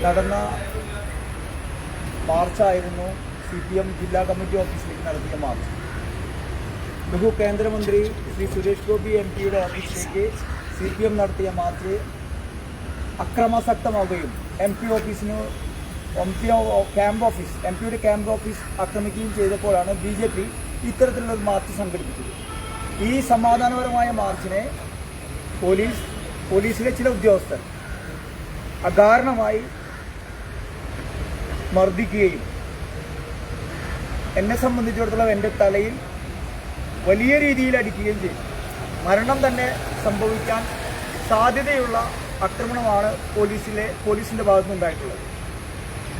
നടന്ന മാർച്ചായിരുന്നു CPM ജില്ലാ committee ഓഫീസിലേക്ക് നടത്തിയ മാർച്ച്. ബഹു കേന്ദ്രമന്ത്രി ശ്രീ സുരേഷ് ഗോപി MP-യുടെ ഓഫീസിലേക്ക് CPM നടത്തിയ മാർച്ച് അക്രമാസക്തമാവുകയും MP-യുടെ ക്യാമ്പ് ഓഫീസ് ആക്രമിക്കുകയും ചെയ്തപ്പോഴാണ് BJP ഇത്തരത്തിലുള്ള ഒരു മാർച്ച് സംഘടിപ്പിച്ചത്. ഈ സമാധാനപരമായ മാർച്ചിനെ പോലീസിലെ ചില ഉദ്യോഗസ്ഥർ അകാരണമായി മർദ്ദിക്കുകയും എന്നെ സംബന്ധിച്ചിടത്തോളം എൻ്റെ തലയിൽ വലിയ രീതിയിൽ അടിക്കുകയും ചെയ്തു. മരണം തന്നെ സംഭവിക്കാൻ സാധ്യതയുള്ള ആക്രമണമാണ് പോലീസിൻ്റെ ഭാഗത്തുനിന്നുണ്ടായിട്ടുള്ളത്.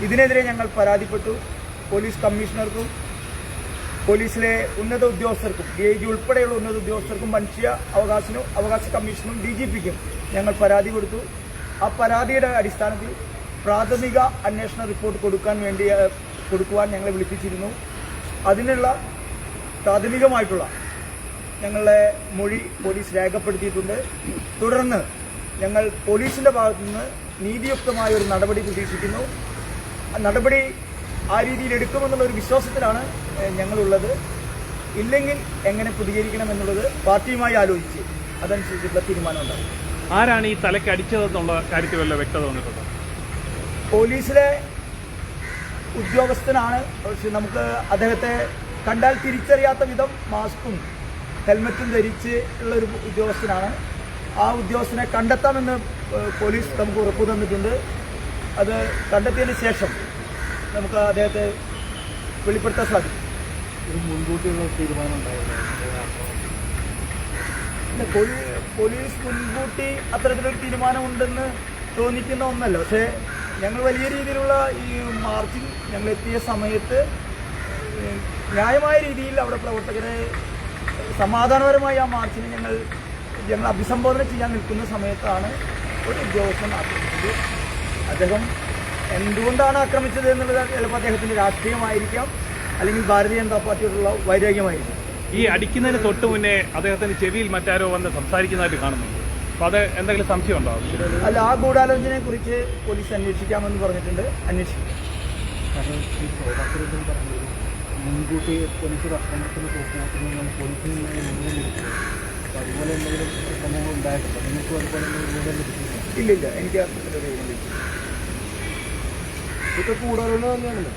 ഇതിനെതിരെ ഞങ്ങൾ പരാതിപ്പെട്ടു. പോലീസ് കമ്മീഷണർക്കും പോലീസിലെ ഉന്നത ഉദ്യോഗസ്ഥർക്കും DIG ഉൾപ്പെടെയുള്ള ഉന്നത ഉദ്യോഗസ്ഥർക്കും മനുഷ്യ അവകാശ കമ്മീഷനും DGP-ക്കും ഞങ്ങൾ പരാതി കൊടുത്തു. ആ പരാതിയുടെ അടിസ്ഥാനത്തിൽ പ്രാഥമിക അന്വേഷണ റിപ്പോർട്ട് കൊടുക്കുവാൻ ഞങ്ങളെ വിളിപ്പിച്ചിരുന്നു. അതിനുള്ള പ്രാഥമികമായിട്ടുള്ള ഞങ്ങളുടെ മൊഴി പോലീസ് രേഖപ്പെടുത്തിയിട്ടുണ്ട്. തുടർന്ന് ഞങ്ങൾ പോലീസിൻ്റെ ഭാഗത്തുനിന്ന് നീതിയുക്തമായ ഒരു നടപടി പ്രതീക്ഷിക്കുന്നു. നടപടി ആ രീതിയിൽ എടുക്കുമെന്നുള്ള ഒരു വിശ്വാസത്തിലാണ് ഞങ്ങളുള്ളത്. ഇല്ലെങ്കിൽ എങ്ങനെ പ്രതികരിക്കണം എന്നുള്ളത് പാർട്ടിയുമായി ആലോചിച്ച് അതനുസരിച്ചുള്ള തീരുമാനം ഉണ്ടാകും. ആരാണ് ഈ തലയ്ക്ക് അടിച്ചതെന്നുള്ള കാര്യത്തിൽ വല്ല വ്യക്തത വന്നിട്ടുണ്ടോ? പോലീസിലെ ഉദ്യോഗസ്ഥനാണ്. പക്ഷെ നമുക്ക് അദ്ദേഹത്തെ കണ്ടാൽ തിരിച്ചറിയാത്ത വിധം മാസ്കും ഹെൽമറ്റും ധരിച്ച് ഉള്ളൊരു ഉദ്യോഗസ്ഥനാണ്. ആ ഉദ്യോഗസ്ഥനെ കണ്ടെത്താമെന്ന് പോലീസ് നമുക്ക് ഉറപ്പു തന്നിട്ടുണ്ട്. അത് കണ്ടെത്തിയതിന് ശേഷം നമുക്ക് അദ്ദേഹത്തെ വെളിപ്പെടുത്താൻ സാധിക്കും. ഒരു മുൻകൂട്ടിയുള്ള തീരുമാനം ഉണ്ടായിരുന്നു. പോലീസ് മുൻകൂട്ടി അത്തരത്തിലൊരു തീരുമാനമുണ്ടെന്ന് തോന്നിക്കുന്ന ഒന്നല്ല. പക്ഷേ ഞങ്ങൾ വലിയ രീതിയിലുള്ള ഈ മാർച്ചിൽ ഞങ്ങൾ എത്തിയ സമയത്ത് ന്യായമായ രീതിയിൽ അവിടെ പ്രവർത്തകരെ സമാധാനപരമായി ആ മാർച്ചിനെ ഞങ്ങൾ അഭിസംബോധന ചെയ്യാൻ നിൽക്കുന്ന സമയത്താണ് ഒരു ഉദ്യോഗസ്ഥൻ ആക്രമിച്ചത്. അദ്ദേഹം എന്തുകൊണ്ടാണ് ആക്രമിച്ചത് എന്നുള്ളത് ചിലപ്പോൾ അദ്ദേഹത്തിൻ്റെ രാഷ്ട്രീയമായിരിക്കാം, അല്ലെങ്കിൽ ഭാരതീയ ജനതാ പാർട്ടിയോടുള്ള വൈരാഗ്യമായിരിക്കും. ഈ അടിക്കുന്നതിന് തൊട്ട് മുന്നേ അദ്ദേഹത്തിന് ചെവിയിൽ മറ്റാരോ വന്ന് സംസാരിക്കുന്നതായിട്ട് കാണുന്നുണ്ട്. അപ്പോൾ അത് എന്തെങ്കിലും സംശയം ഉണ്ടാവും? അല്ല, ആ ഗൂഢാലോചനയെ കുറിച്ച് പോലീസ് അന്വേഷിക്കാമെന്ന് പറഞ്ഞിട്ടുണ്ട്. അന്വേഷിക്കും. മുൻകൂട്ടി പോലീസ് ആക്രമണത്തിന് തോക്കുപോകുന്ന പോലീസിന് അതുപോലെ എന്തെങ്കിലും സംഭവങ്ങൾ ഉണ്ടായിട്ടുണ്ട്? നിങ്ങൾക്കും അതുപോലെ ഇല്ലില്ല, എനിക്ക് അത്തരത്തിലൊരു ഇതൊക്കെ കൂടാലോചന തന്നെയാണല്ലോ.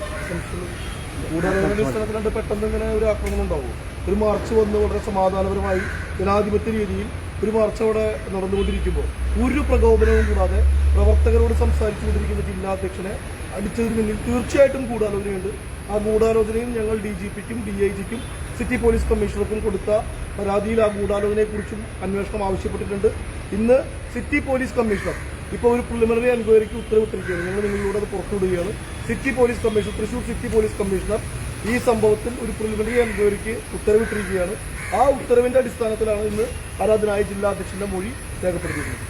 കൂടാലോചന സ്ഥലത്തിലാണ്ട് പെട്ടെന്ന് ഇങ്ങനെ ഒരു ആക്രമണം ഉണ്ടാവും. ഒരു മാർച്ച് വന്ന് വളരെ സമാധാനപരമായി ജനാധിപത്യ രീതിയിൽ ഒരു മാർച്ച് അവിടെ നടന്നുകൊണ്ടിരിക്കുമ്പോൾ ഒരു പ്രകോപനവും കൂടാതെ പ്രവർത്തകരോട് സംസാരിച്ചുകൊണ്ടിരിക്കുന്ന ജില്ലാ അധ്യക്ഷനെ അടിച്ചതിന് പിന്നിൽ തീർച്ചയായിട്ടും ഗൂഢാലോചനയുണ്ട്. ആ ഗൂഢാലോചനയും ഞങ്ങൾ DGP-ക്കും DIG-ക്കും സിറ്റി പോലീസ് കമ്മീഷണർക്കും കൊടുത്ത പരാതിയിൽ ആ ഗൂഢാലോചനയെക്കുറിച്ചും അന്വേഷണം ആവശ്യപ്പെട്ടിട്ടുണ്ട്. ഇന്ന് സിറ്റി പോലീസ് കമ്മീഷണർ ഇപ്പോൾ ഒരു പ്രിലിമിനറി എൻക്വയറിക്ക് ഉത്തരവിട്ടിരിക്കുകയാണ്. ഞങ്ങൾ നിങ്ങളിലൂടെ അത് പുറത്തുവിടുകയാണ്. City police commissioner, Thrissur city police commissioner ഈ സംഭവത്തിൽ ഒരു പ്രിലിമിനറി എൻക്വയറിക്ക് ഉത്തരവിട്ടിരിക്കുകയാണ്. ആ ഉത്തരവിന്റെ അടിസ്ഥാനത്തിലാണ് ഇന്ന് ആരാധനായ ജില്ലാ അധ്യക്ഷന്റെ മൊഴി രേഖപ്പെടുത്തിയിരിക്കുന്നത്.